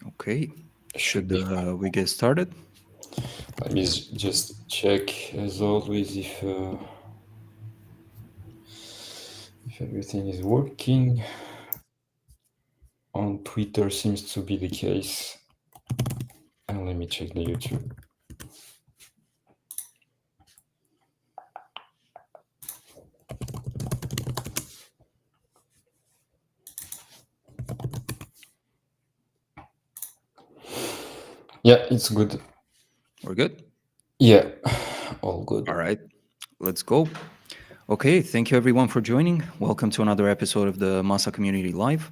Okay, Should should be. we get started? Let me just check as always if everything is working. On Twitter seems to be the case. And let me check the YouTube. Yeah, it's good. We're good? Yeah, all good. All right, let's go. Okay, thank you everyone for joining. Welcome to another episode of the Massa Community Live.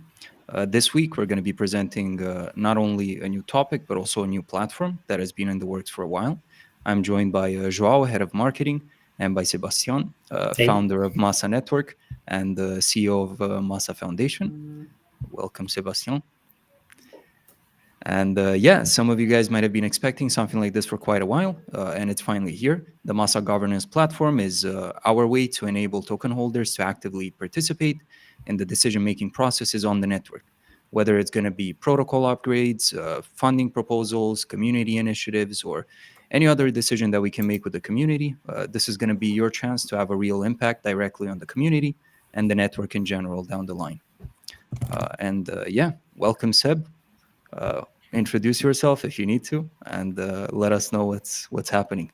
This week, we're going to be presenting not only a new topic, but also a new platform that has been in the works for a while. I'm joined by Joao, head of marketing, and by Sebastian, Hey. founder of Massa Network and the CEO of Massa Foundation. Welcome, Sebastian. And yeah, some of you guys might have been expecting something like this for quite a while, and it's finally here. The Massa governance platform is our way to enable token holders to actively participate in the decision-making processes on the network, whether it's going to be protocol upgrades, funding proposals, community initiatives, or any other decision that we can make with the community. This is going to be your chance to have a real impact directly on the community and the network in general down the line. And yeah, welcome, Seb. Uh, Introduce yourself if you need to, and let us know what's happening.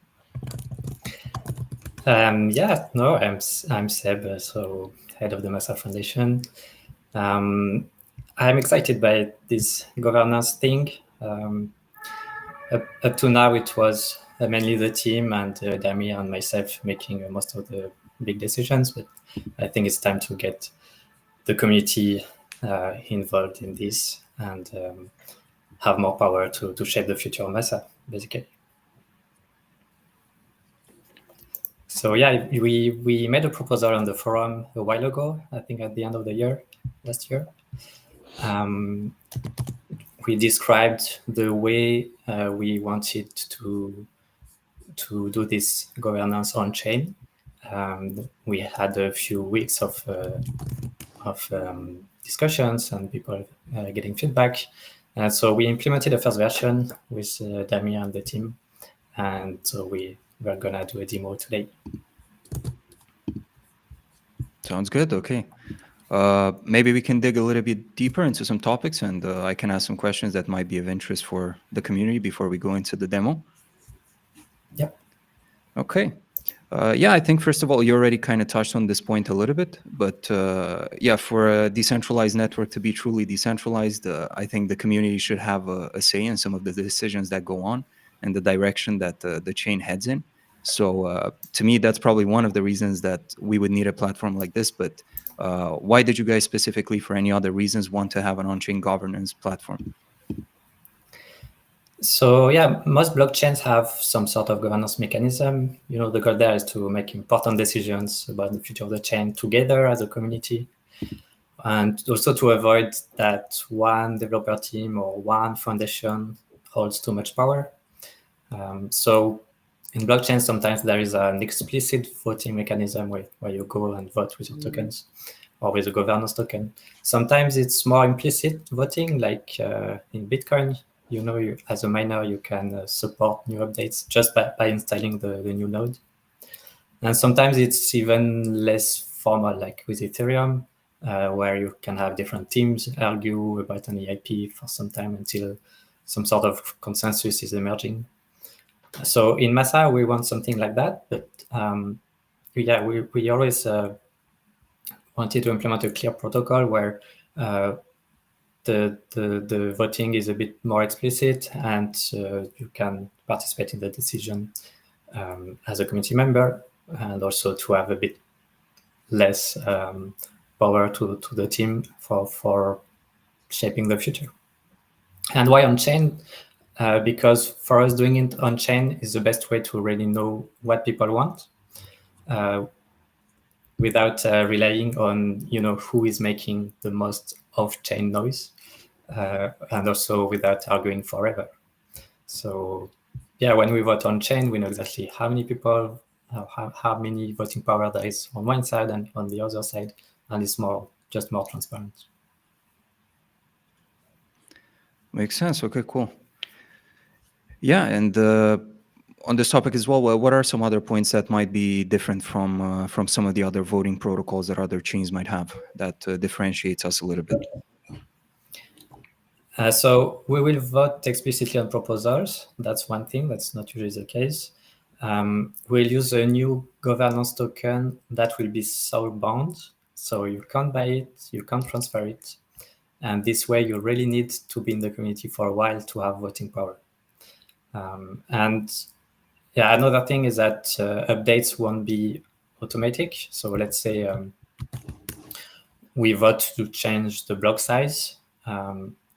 I'm Seb, so head of the Massa Foundation. I'm excited by this governance thing. Up to now, it was mainly the team and Damir and myself making most of the big decisions, but I think it's time to get the community involved in this and have more power to shape the future of Massa, basically. So yeah, we made a proposal on the forum a while ago, I think at the end of the year, last year. We described the way we wanted to do this governance on chain. We had a few weeks of discussions and people getting feedback. So we implemented the first version with Damir and the team. And so we're gonna do a demo today. Sounds good. Okay. Maybe we can dig a little bit deeper into some topics, and I can ask some questions that might be of interest for the community before we go into the demo. Yep. Okay. Yeah, I think first of all, you already kind of touched on this point a little bit, but yeah, for a decentralized network to be truly decentralized, I think the community should have a say in some of the decisions that go on and the direction that the chain heads in. So to me, that's probably one of the reasons that we would need a platform like this. But why did you guys specifically, for any other reasons, want to have an on-chain governance platform? So yeah, most blockchains have some sort of governance mechanism. You know, the goal there is to make important decisions about the future of the chain together as a community, and also to avoid that one developer team or one foundation holds too much power. So in blockchain, sometimes there is an explicit voting mechanism where you go and vote with your tokens or with a governance token. Sometimes it's more implicit voting, like in Bitcoin. You know, as a miner, you can support new updates just by installing the new node. And sometimes it's even less formal, like with Ethereum, where you can have different teams argue about an EIP for some time until some sort of consensus is emerging. So in Massa, we want something like that, but yeah, we always wanted to implement a clear protocol where the voting is a bit more explicit and you can participate in the decision as a community member, and also to have a bit less power to the team for shaping the future. And why on-chain? Because for us, doing it on-chain is the best way to really know what people want without relying on, you know, who is making the most off-chain noise, and also without arguing forever. So yeah, when we vote on-chain, we know exactly how many people, how many voting power there is on one side and on the other side, and it's just more transparent. Makes sense. Okay, cool. Yeah, and on this topic as well, what are some other points that might be different from some of the other voting protocols that other chains might have that differentiates us a little bit? So we will vote explicitly on proposals. That's one thing. That's not usually the case. We'll use a new governance token that will be soul-bound. So you can't buy it, you can't transfer it. And this way, you really need to be in the community for a while to have voting power. And yeah, another thing is that updates won't be automatic. So let's say we vote to change the block size.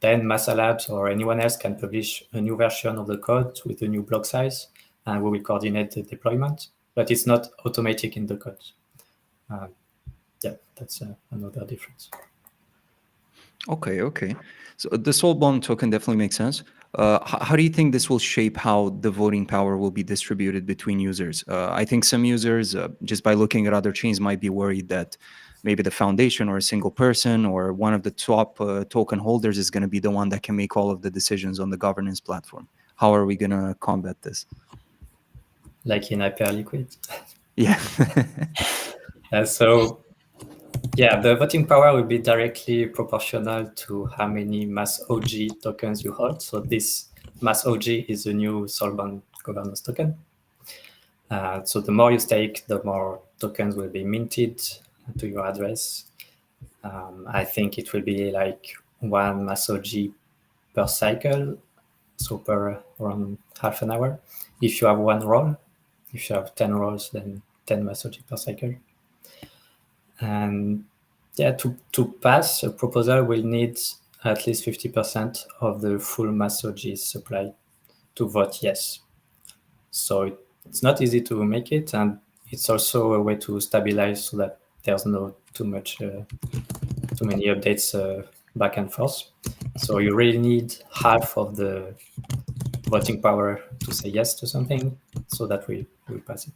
Then Massa Labs or anyone else can publish a new version of the code with a new block size, and we will coordinate the deployment. But it's not automatic in the code. Yeah, that's another difference. Okay. So the soul-bound token definitely makes sense. How do you think this will shape how the voting power will be distributed between users? I think some users, just by looking at other chains, might be worried that maybe the foundation or a single person or one of the top token holders is going to be the one that can make all of the decisions on the governance platform. How are we going to combat this? Like in Hyperliquid. Yeah. So yeah, the voting power will be directly proportional to how many Mass OG tokens you hold. So this Mass OG is a new soul-bound governance token. So the more you stake, the more tokens will be minted to your address. I think it will be like one Mass OG per cycle, so per around half an hour. If you have one roll, if you have 10 rolls, then 10 Mass OG per cycle. And yeah, to pass a proposal, will need at least 50% of the full Mass OG supply to vote yes. So it's not easy to make it, and it's also a way to stabilize so that there's no too many updates back and forth. So you really need half of the voting power to say yes to something, so that we pass it.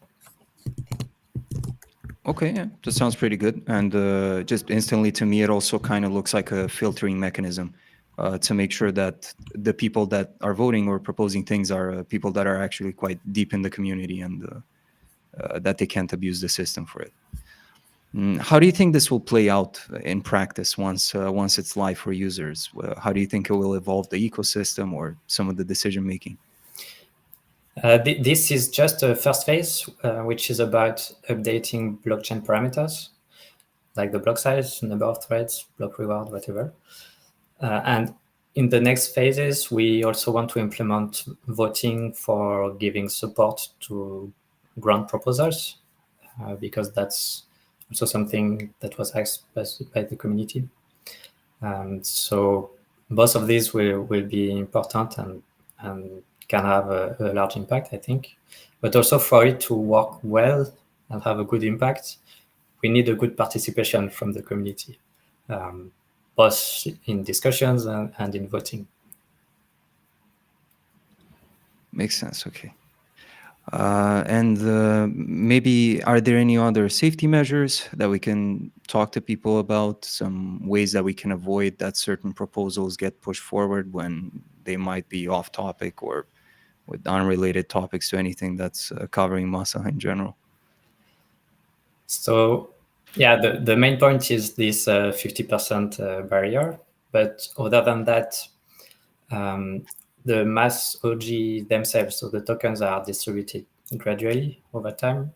Okay, yeah, that sounds pretty good. And just instantly to me, it also kind of looks like a filtering mechanism to make sure that the people that are voting or proposing things are people that are actually quite deep in the community and that they can't abuse the system for it. How do you think this will play out in practice once it's live for users? How do you think it will evolve the ecosystem or some of the decision making? This is just a first phase, which is about updating blockchain parameters, like the block size, number of threads, block reward, whatever. And in the next phases, we also want to implement voting for giving support to grant proposals, because that's also something that was asked by the community. So both of these will be important and can have a large impact, I think. But also for it to work well and have a good impact, we need a good participation from the community, both in discussions and in voting. Makes sense. Okay. And maybe are there any other safety measures that we can talk to people about? Some ways that we can avoid that certain proposals get pushed forward when they might be off topic or with unrelated topics to anything that's covering Massa in general? So yeah, the main point is this 50% barrier. But other than that, the Mass OG themselves, so the tokens are distributed gradually over time,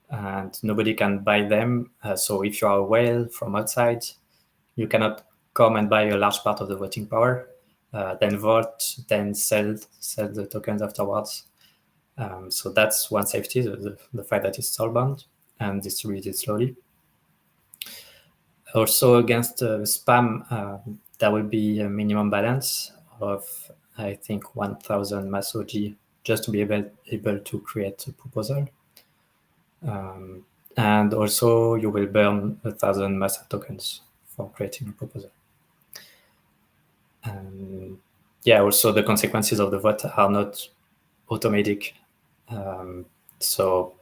and nobody can buy them. So if you are a whale from outside, you cannot come and buy a large part of the voting power, then vote, then sell the tokens afterwards. So that's one safety, the fact that it's soul-bound and distributed slowly. Also against spam, there will be a minimum balance of, I think, 1,000 Mass OG just to be able to create a proposal. And also you will burn 1,000 Massa tokens for creating a proposal. Yeah, also the consequences of the vote are not automatic. So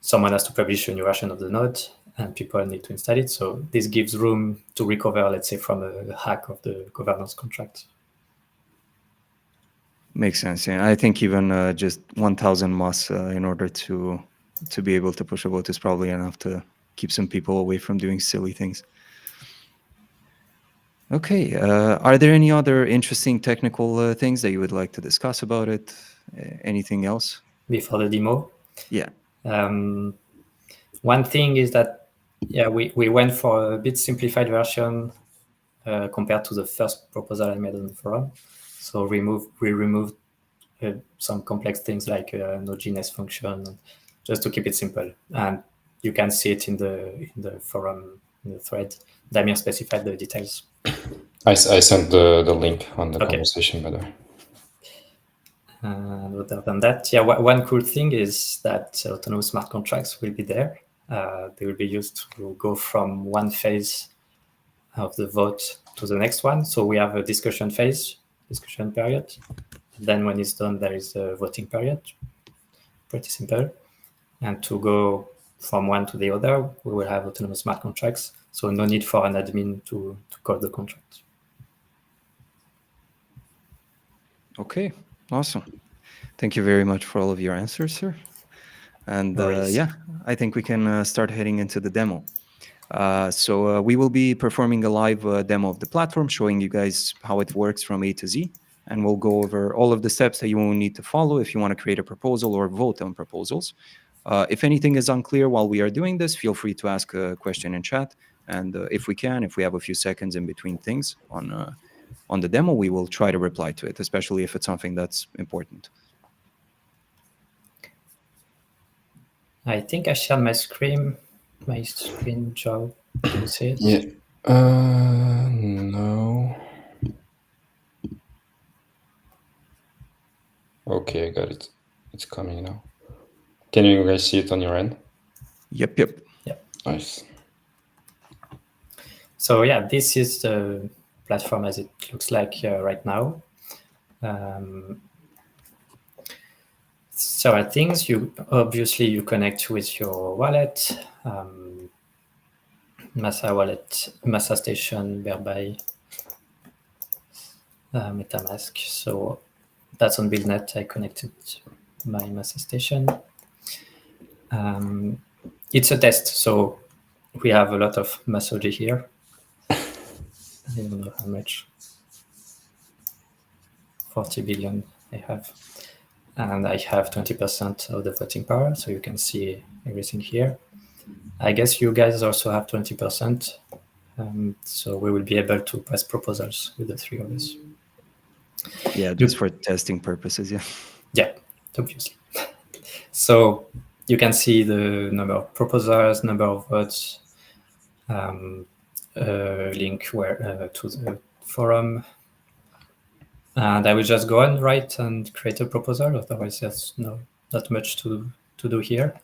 someone has to publish a new version of the node and people need to install it. So this gives room to recover, let's say, from a hack of the governance contract. Makes sense. Yeah, I think even just 1,000 moss in order to be able to push a vote is probably enough to keep some people away from doing silly things. Okay. Are there any other interesting technical things that you would like to discuss about it? Anything else? Before the demo, Yeah. one thing is that, yeah, we went for a bit simplified version compared to the first proposal I made on the forum. So we removed some complex things like Node.js function, just to keep it simple. And you can see it in the forum, in the thread. Damir specified the details. I sent the link on the Okay. conversation, by the way. And other than that, yeah, one cool thing is that autonomous smart contracts will be there. They will be used to go from one phase of the vote to the next one. So we have a discussion phase, discussion period. Then when it's done, there is a voting period. Pretty simple. And to go from one to the other, we will have autonomous smart contracts. So no need for an admin to code the contract. Okay. Awesome. Thank you very much for all of your answers, sir. And No worries. yeah, I think we can start heading into the demo. So we will be performing a live demo of the platform, showing you guys how it works from A to Z. And we'll go over all of the steps that you will need to follow if you want to create a proposal or vote on proposals. If anything is unclear while we are doing this, feel free to ask a question in chat. And if we have a few seconds in between things on the demo, we will try to reply to it, especially if it's something that's important. I think I shared my screen, Joe. Can you see it? Yeah. No. Okay, I got it. It's coming now. Can you guys see it on your end? Yep. Nice. So yeah, this is the platform as it looks like right now. Several things. You connect with your wallet, Massa wallet, Massa station, whereby MetaMask. So that's on BuildNet. I connected my Massa station. It's a test, so we have a lot of Massoji here. I don't know how much. 40 billion I have. And I have 20% of the voting power, so you can see everything here. I guess you guys also have 20%, so we will be able to pass proposals with the three of us. Yeah, just for testing purposes, yeah. Yeah, obviously. So you can see the number of proposals, number of votes, link to the forum. And I will just go on, write and create a proposal. Otherwise, there's not much to do here.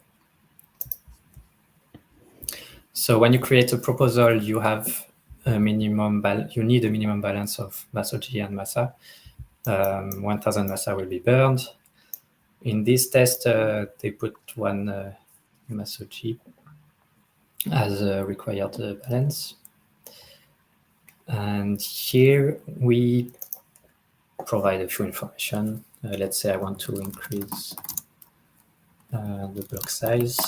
So when you create a proposal, you have a minimum you need a minimum balance of Massoji and Massa. 1,000 Massa will be burned. In this test, they put one Massoji as a required balance. And here we provide a few information. Let's say I want to increase the block size.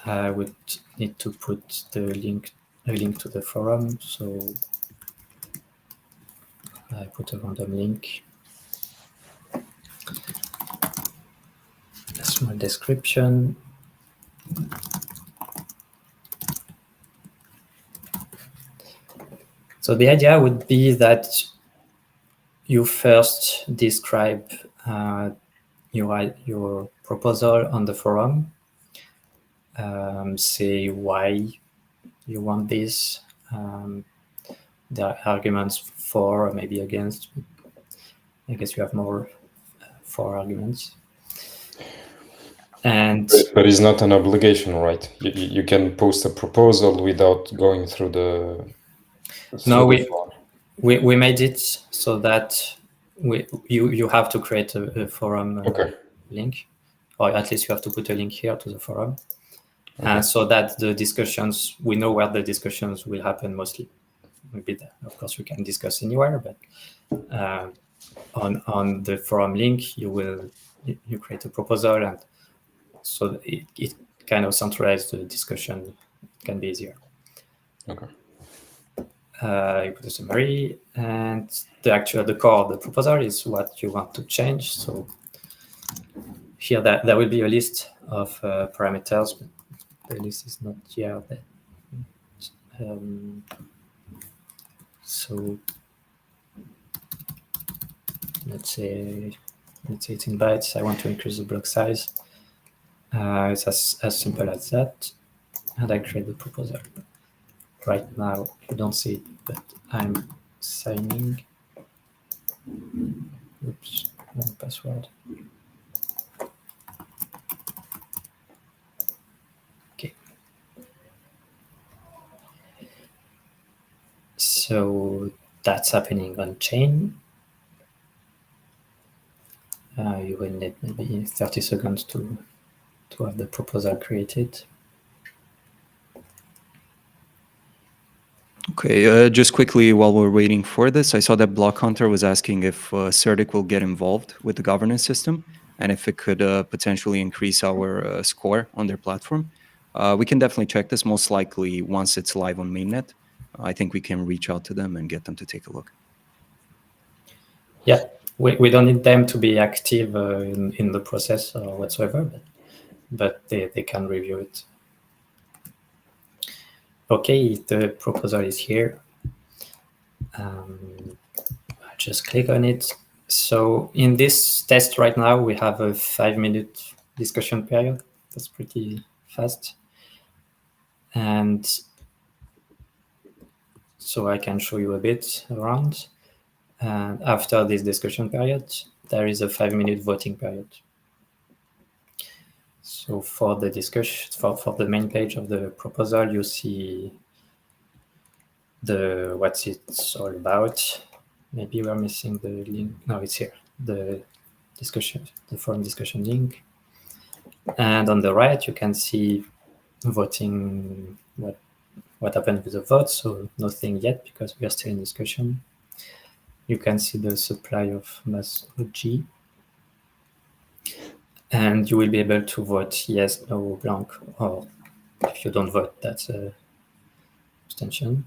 I would need to put a link to the forum. So I put a random link. A small description. So the idea would be that you first describe your proposal on the forum. Say why you want this. There are arguments for or maybe against. I guess you have more for arguments. But it's not an obligation, right? You can post a proposal without going through the. No, we made it so that you have to create a forum link, or at least you have to put a link here to the forum, so that the discussions, we know where the discussions will happen mostly. Maybe of course we can discuss anywhere, but on the forum link, you create a proposal, and so it kind of centralizes the discussion. It can be easier. Okay. You put a summary, and the core of the proposal is what you want to change. So here there will be a list of parameters, but the list is not here. So let's say it's in bytes. I want to increase the block size. It's as simple as that. And I create the proposal. Right now, you don't see it, but I'm signing. Oops, wrong password. Okay. So that's happening on chain. You will need maybe 30 seconds to have the proposal created. Okay, just quickly while we're waiting for this, I saw that Block Hunter was asking if CERDIC will get involved with the governance system and if it could potentially increase our score on their platform. We can definitely check this, most likely once it's live on mainnet. I think we can reach out to them and get them to take a look. Yeah, we don't need them to be active in the process or whatsoever, but they can review it. Okay, the proposal is here. I just click on it. So in this test right now, we have a 5-minute discussion period. That's pretty fast. And so I can show you a bit around. And after this discussion period, there is a 5-minute voting period. So for the discussion, for the main page of the proposal, you see what it's all about. Maybe we're missing the link. No, it's here. The forum discussion link. And on the right, you can see voting, what happened with the vote. So nothing yet because we are still in discussion. You can see the supply of Massa. And you will be able to vote yes, no, blank, or if you don't vote, that's a abstention.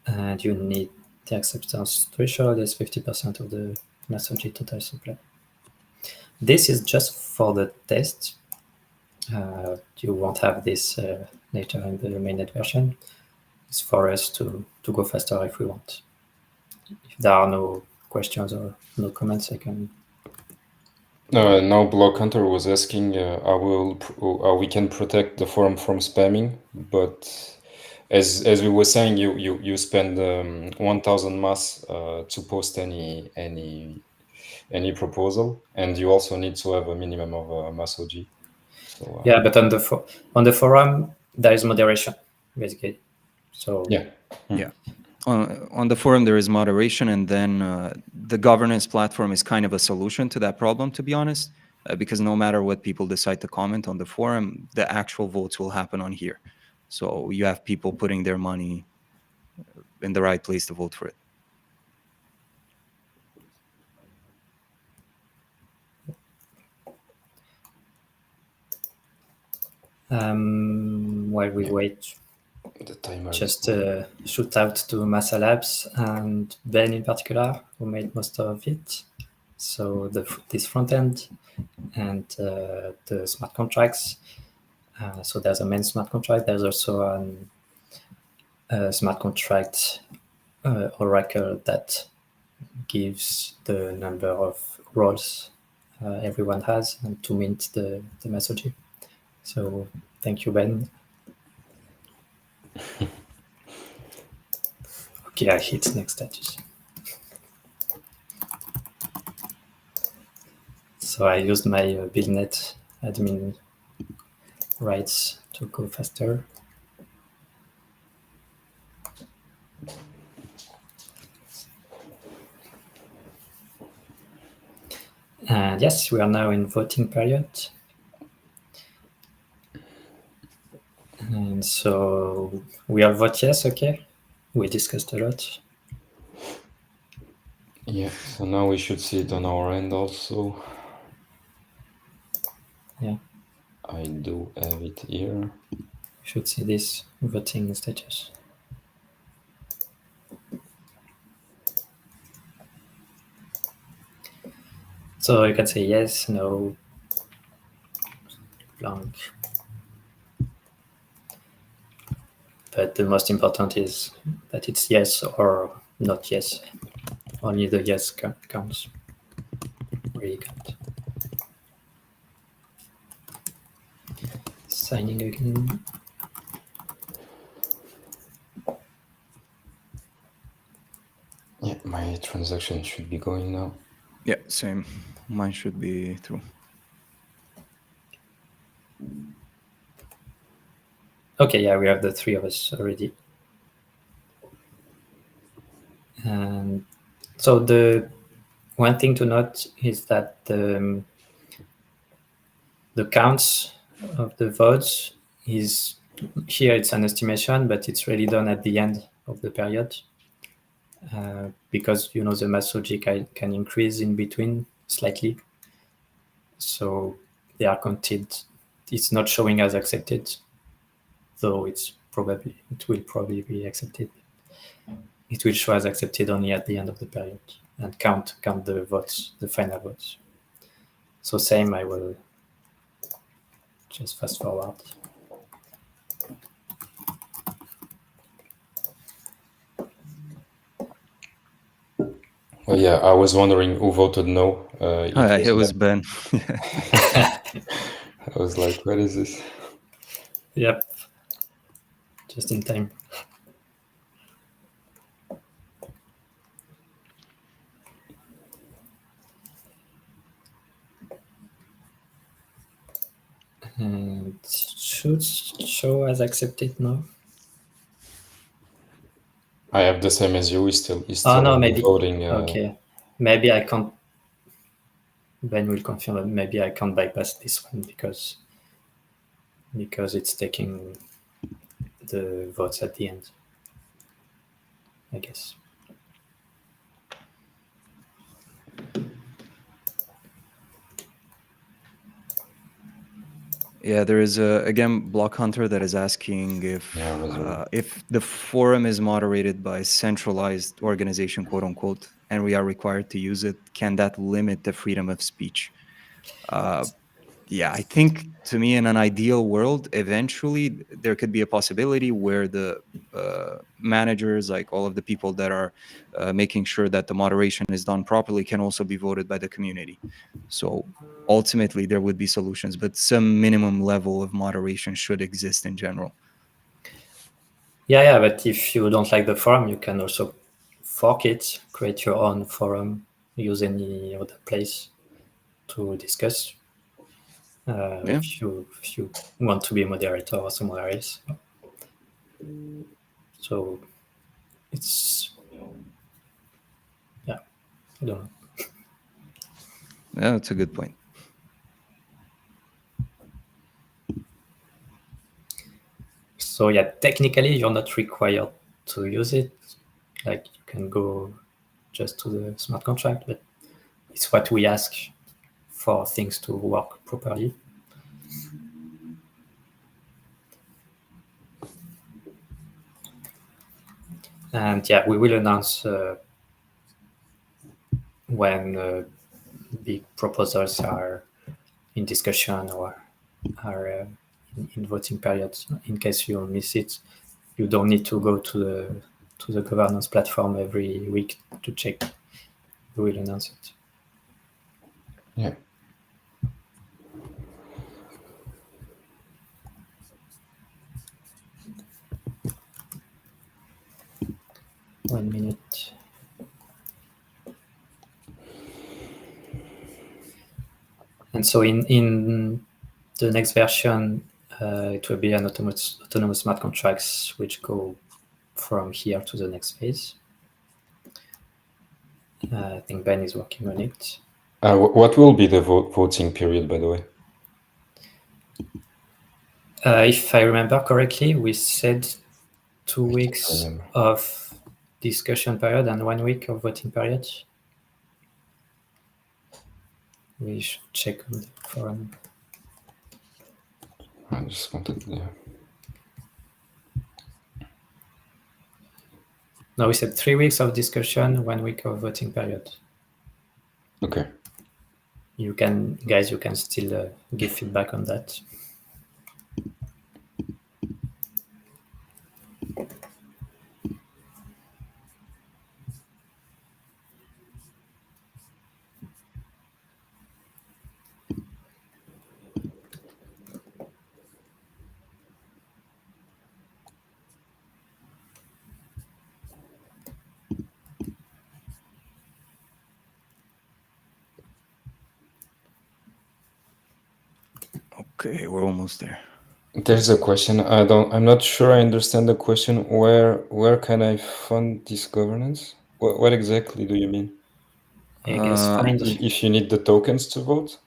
And you need the acceptance threshold is 50% of the Massa total supply. This is just for the test. You won't have this later in the mainnet version. It's for us to go faster if we want. If there are no questions or no comments, I can. Now Block Hunter was asking how we can protect the forum from spamming, but as we were saying, you spend 1,000 mass to post any proposal, and you also need to have a minimum of mass OG. So yeah, but on the forum there is moderation basically. So yeah. Yeah. On the forum, there is moderation, and then the governance platform is kind of a solution to that problem, to be honest, because no matter what people decide to comment on the forum, the actual votes will happen on here. So you have people putting their money in the right place to vote for it. While we wait, The timer just shout out to Massa Labs and Ben in particular, who made most of it. So this front end and the smart contracts. So there's a main smart contract. There's also a smart contract oracle that gives the number of roles everyone has and to mint the messaging. So thank you, Ben. Okay, I hit next status. So I used my BuildNet admin rights to go faster. And yes, we are now in voting period. And so we all vote yes, okay? We discussed a lot. Yeah, so now we should see it on our end also. Yeah, I do have it here. you should see this voting status. So you can say yes, no, blank. But the most important is that it's yes or not yes. Only the yes counts. Really count. Signing again. Yeah, my transaction should be going now. Yeah, same. Mine should be through. Okay, yeah, we have the three of us already. And so the one thing to note is that the counts of the votes is here. It's an estimation, but it's really done at the end of the period because the mass logic can increase in between slightly. So they are counted. It's not showing as accepted, though it will probably be accepted. It will show as accepted only at the end of the period and count the votes, the final votes. So same, I will just fast forward. Oh yeah, I was wondering who voted no. It was Ben. I was like, what is this? Yep, just in time. And it should show as accepted now. I have the same as you. He's still no, maybe voting. Okay, maybe I can't. Ben will confirm that maybe I can't bypass this one because it's taking the votes at the end, I guess. Yeah, there is again Block Hunter that is asking if the forum is moderated by a centralized organization, quote unquote, and we are required to use it. Can that limit the freedom of speech? Yeah, I think to me, in an ideal world, eventually there could be a possibility where the managers, like all of the people that are making sure that the moderation is done properly, can also be voted by the community. So ultimately, there would be solutions, but some minimum level of moderation should exist in general. Yeah, but if you don't like the forum, you can also fork it, create your own forum, use any other place to discuss. If you want to be a moderator or somewhere else. So it's I don't know. Yeah, that's a good point. So yeah, technically you're not required to use it. Like you can go just to the smart contract, but it's what we ask for things to work properly. And yeah, we will announce when big proposals are in discussion or are in voting periods. In case you miss it, you don't need to go to the governance platform every week to check. We will announce it. Yeah. One minute. And so in the next version, it will be an autonomous smart contracts which go from here to the next phase. I think Ben is working on it. What will be the voting period, by the way? If I remember correctly, we said 2 weeks of discussion period and 1 week of voting period. We should check on the forum. I just wanted, yeah. No, we said 3 weeks of discussion, 1 week of voting period. Okay. You can still give feedback on that. Okay, we're almost there. There's a question. I'm not sure I understand the question. Where can I fund this governance? What exactly do you mean? I guess find If you need the tokens to vote?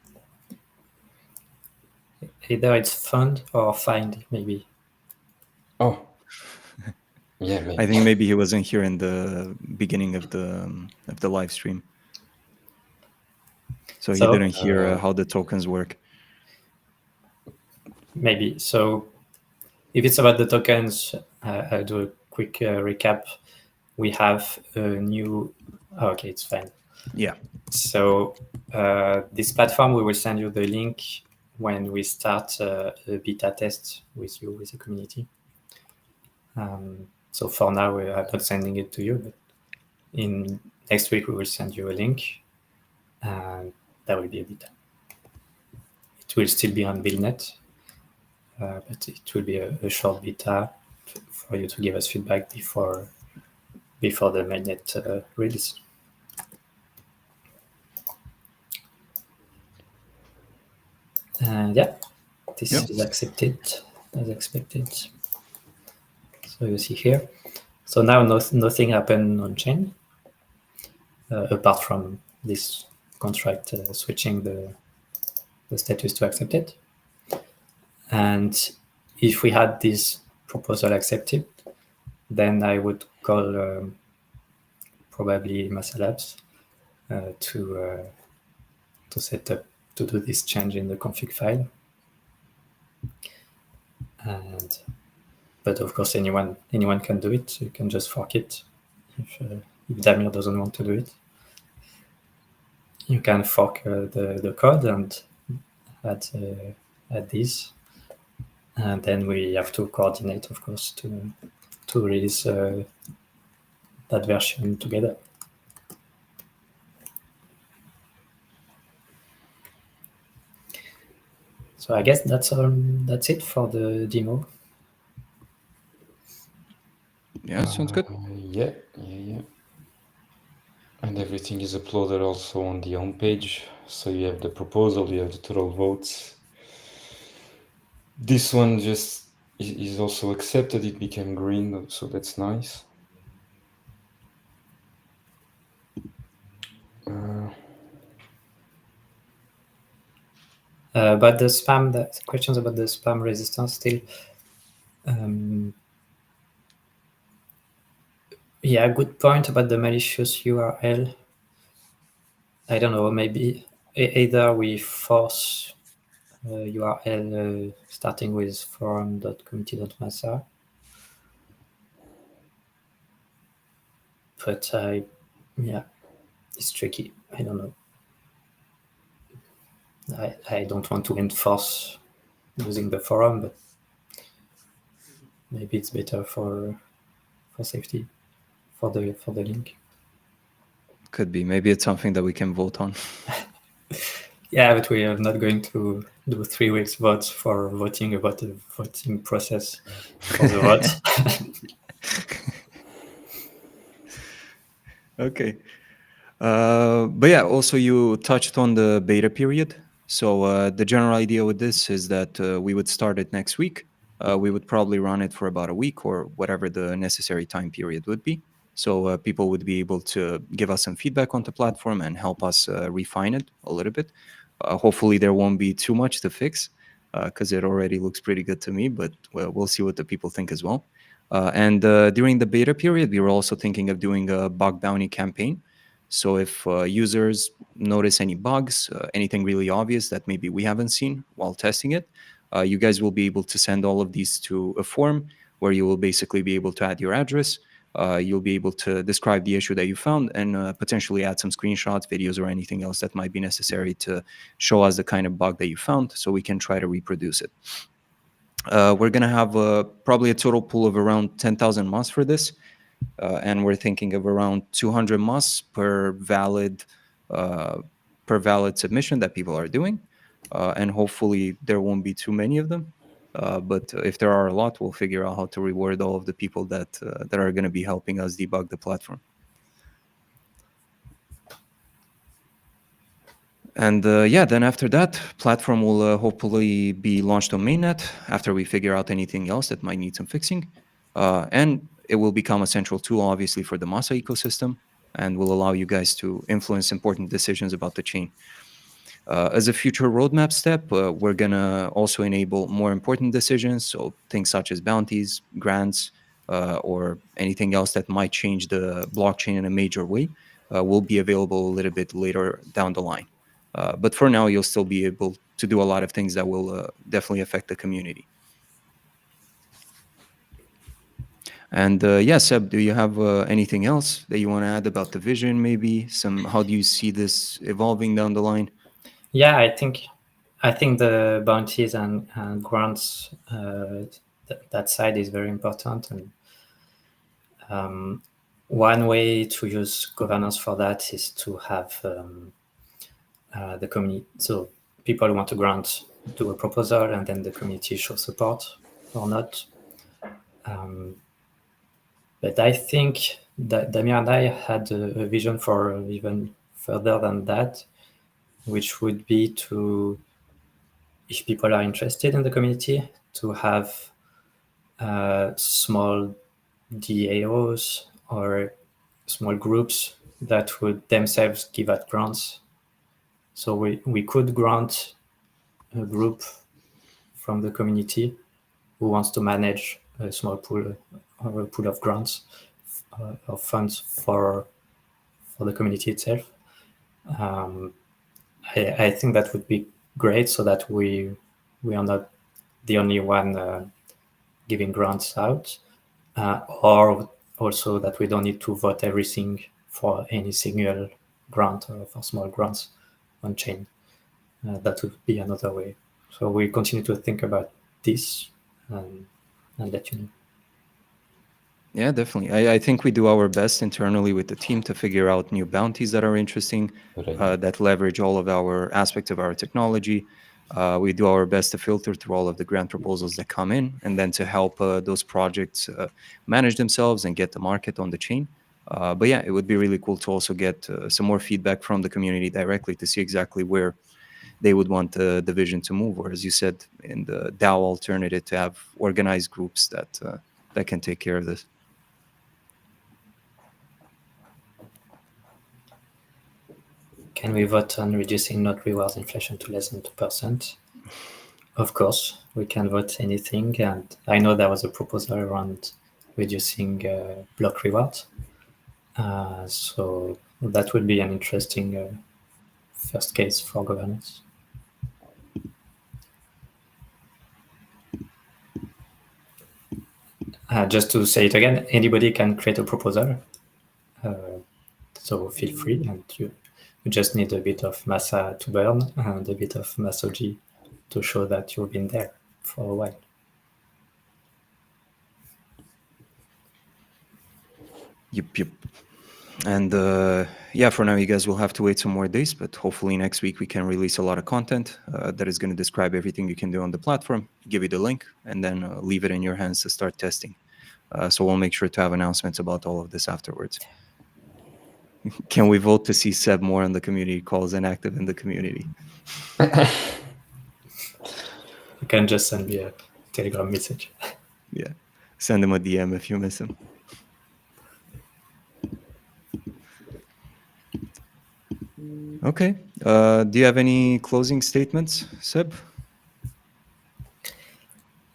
either it's fund or find, maybe. Oh. Yeah, maybe. I think maybe he wasn't here in the beginning of the live stream, so he didn't hear how the tokens work. Maybe. So if it's about the tokens, I'll do a quick recap. We have a new... Oh, okay, it's fine. Yeah. So this platform, we will send you the link when we start a beta test with you, with the community. So for now, I'm not sending it to you, but in next week, we will send you a link, and that will be a beta. It will still be on BuildNet, but it will be a short beta for you to give us feedback before the mainnet release. And yeah, this is accepted as expected. So you see here. So now nothing happened on chain apart from this contract switching the status to accepted. And if we had this proposal accepted, then I would call probably Massa Labs to set up to do this change in the config file. But of course, anyone can do it. You can just fork it if Damir doesn't want to do it. You can fork the code and add this, and then we have to coordinate, of course, to release that version together. So I guess that's it for the demo. Yeah, sounds good. Yeah. And everything is uploaded also on the home page. So you have the proposal, you have the total votes. This one just is also accepted. It became green, so that's nice. But the spam, the questions about the spam resistance still. Yeah, good point about the malicious URL. I don't know, maybe either we force URL starting with forum.community.massa, but yeah, it's tricky. I don't know. I don't want to enforce using the forum, but maybe it's better for safety for the link. Could be. Maybe it's something that we can vote on. Yeah, but we are not going to do 3 weeks votes for voting about the voting process for the vote. Okay. But yeah, also you touched on the beta period. So the general idea with this is that we would start it next week. We would probably run it for about a week or whatever the necessary time period would be. So people would be able to give us some feedback on the platform and help us refine it a little bit. Hopefully there won't be too much to fix because it already looks pretty good to me, but we'll see what the people think as well. And during the beta period, we were also thinking of doing a bug bounty campaign. So if users notice any bugs, anything really obvious that maybe we haven't seen while testing it, you guys will be able to send all of these to a form where you will basically be able to add your address. You'll be able to describe the issue that you found and potentially add some screenshots, videos, or anything else that might be necessary to show us the kind of bug that you found so we can try to reproduce it. We're going to have probably a total pool of around 10,000 MOS for this. And we're thinking of around 200 MOS per valid submission that people are doing. And hopefully there won't be too many of them. But if there are a lot, we'll figure out how to reward all of the people that are going to be helping us debug the platform. And then after that, platform will hopefully be launched on mainnet after we figure out anything else that might need some fixing. And it will become a central tool, obviously, for the Massa ecosystem and will allow you guys to influence important decisions about the chain. As a future roadmap step, we're going to also enable more important decisions, so things such as bounties, grants, or anything else that might change the blockchain in a major way will be available a little bit later down the line. But for now, you'll still be able to do a lot of things that will definitely affect the community. And Seb, do you have anything else that you want to add about the vision, maybe? How do you see this evolving down the line? Yeah, I think the bounties and grants, that side is very important. And one way to use governance for that is to have the community. So people who want to grant do a proposal, and then the community show support or not. But I think that Damir and I had a vision for even further than that, which would be to, if people are interested in the community, to have small DAOs or small groups that would themselves give out grants. So we could grant a group from the community who wants to manage a small pool or a pool of grants of funds for the community itself. I think that would be great, so that we are not the only one giving grants out, or also that we don't need to vote everything for any single grant or for small grants on chain. That would be another way. So we continue to think about this and let you know. Yeah, definitely. I think we do our best internally with the team to figure out new bounties that are interesting, that leverage all of our aspects of our technology. We do our best to filter through all of the grant proposals that come in, and then to help those projects manage themselves and get the market on the chain. But yeah, it would be really cool to also get some more feedback from the community directly to see exactly where they would want the vision to move, or as you said, in the DAO alternative, to have organized groups that can take care of this. Can we vote on reducing node rewards inflation to less than 2%? Of course, we can vote anything. And I know there was a proposal around reducing block rewards. So that would be an interesting first case for governance. Just to say it again, anybody can create a proposal. So feel free, and you just need a bit of Massa to burn and a bit of Massoji to show that you've been there for a while. Yep. And for now, you guys will have to wait some more days, but hopefully next week we can release a lot of content that is going to describe everything you can do on the platform, give you the link, and then leave it in your hands to start testing. So we'll make sure to have announcements about all of this afterwards. Can we vote to see Seb more on the community calls and active in the community? You can just send me a Telegram message. Yeah, send him a DM if you miss him. Okay. Do you have any closing statements, Seb?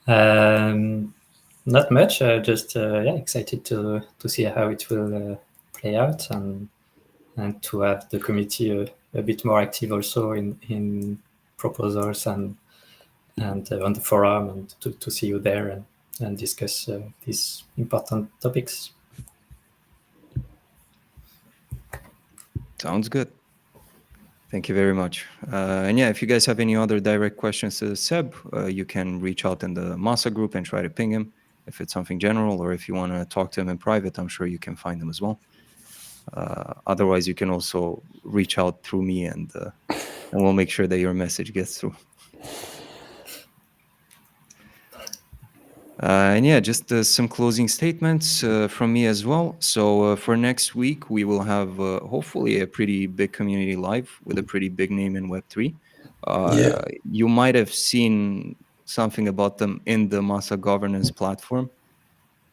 Not much. Just excited to see how it will play out, and to have the committee a bit more active also in proposals and on the forum, and to see you there and discuss these important topics. Sounds good. Thank you very much. And yeah, if you guys have any other direct questions to Seb, you can reach out in the Massa group and try to ping him if it's something general, or if you want to talk to him in private, I'm sure you can find him as well. Otherwise, you can also reach out through me, and we'll make sure that your message gets through. And yeah, just some closing statements from me as well. So for next week, we will have hopefully a pretty big community live with a pretty big name in Web3. You might have seen something about them in the Massa governance platform.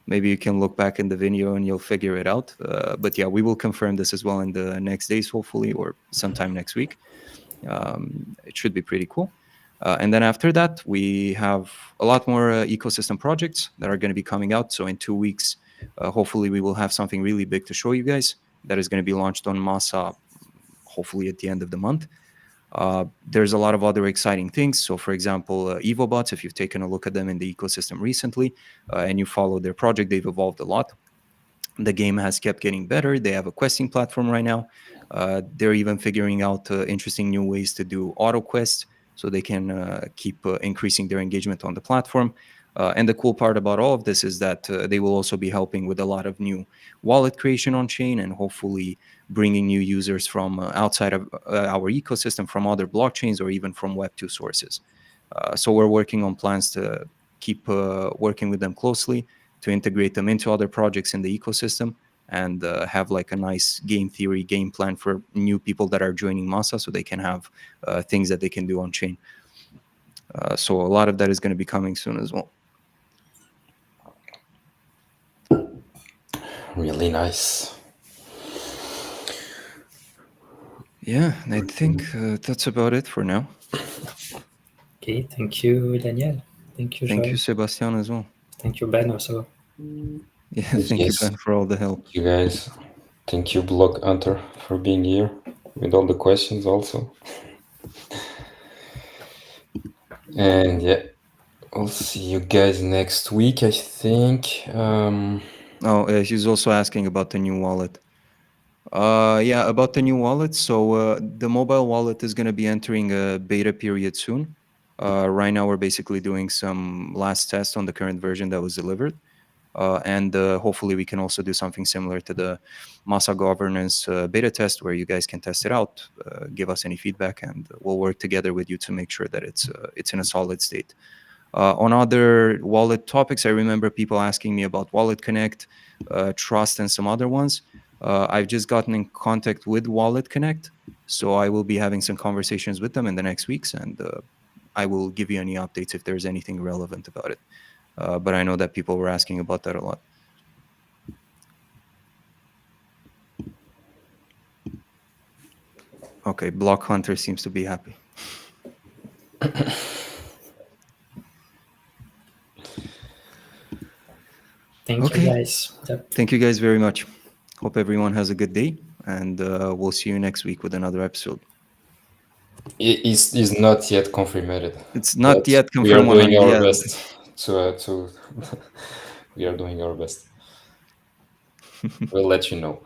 Maybe you can look back in the video and you'll figure it out. But yeah, we will confirm this as well in the next days, hopefully, or sometime next week. It should be pretty cool. And then after that, we have a lot more ecosystem projects that are going to be coming out. So in 2 weeks, hopefully we will have something really big to show you guys that is going to be launched on Massa, hopefully at the end of the month. There's a lot of other exciting things. So for example, EvoBots, if you've taken a look at them in the ecosystem recently and you follow their project, they've evolved a lot. The game has kept getting better. They have a questing platform right now. They're even figuring out interesting new ways to do auto quests, so they can keep increasing their engagement on the platform. And the cool part about all of this is that they will also be helping with a lot of new wallet creation on chain, and hopefully bringing new users from outside of our ecosystem, from other blockchains or even from Web2 sources. So we're working on plans to keep working with them closely, to integrate them into other projects in the ecosystem, and have like a nice game theory, game plan for new people that are joining Massa, so they can have things that they can do on chain. So a lot of that is going to be coming soon as well. Really nice. Yeah, and I think that's about it for now. Okay, thank you, Daniel. Thank you, Thank Joel. you, Sebastian, as well. Thank you, Ben, also. Yeah, thank you, Ben, for all the help. Thank you guys. Thank you, Block Hunter, for being here with all the questions also. And yeah, I'll see you guys next week, I think. He's also asking about the new wallet. Yeah, about the new wallet. So the mobile wallet is going to be entering a beta period soon. Right now, we're basically doing some last tests on the current version that was delivered. And hopefully we can also do something similar to the Massa governance beta test, where you guys can test it out, give us any feedback, and we'll work together with you to make sure that it's in a solid state. On other wallet topics, I remember people asking me about Wallet Connect, Trust, and some other ones. I've just gotten in contact with Wallet Connect, so I will be having some conversations with them in the next weeks, and I will give you any updates if there's anything relevant about it. But I know that people were asking about that a lot. Okay, Block Hunter seems to be happy. Thank you, guys. Yep. Thank you guys very much. Hope everyone has a good day, and we'll see you next week with another episode. It is not yet confirmed. It's not yet confirmed. We are doing our best. We are doing our best. We'll let you know.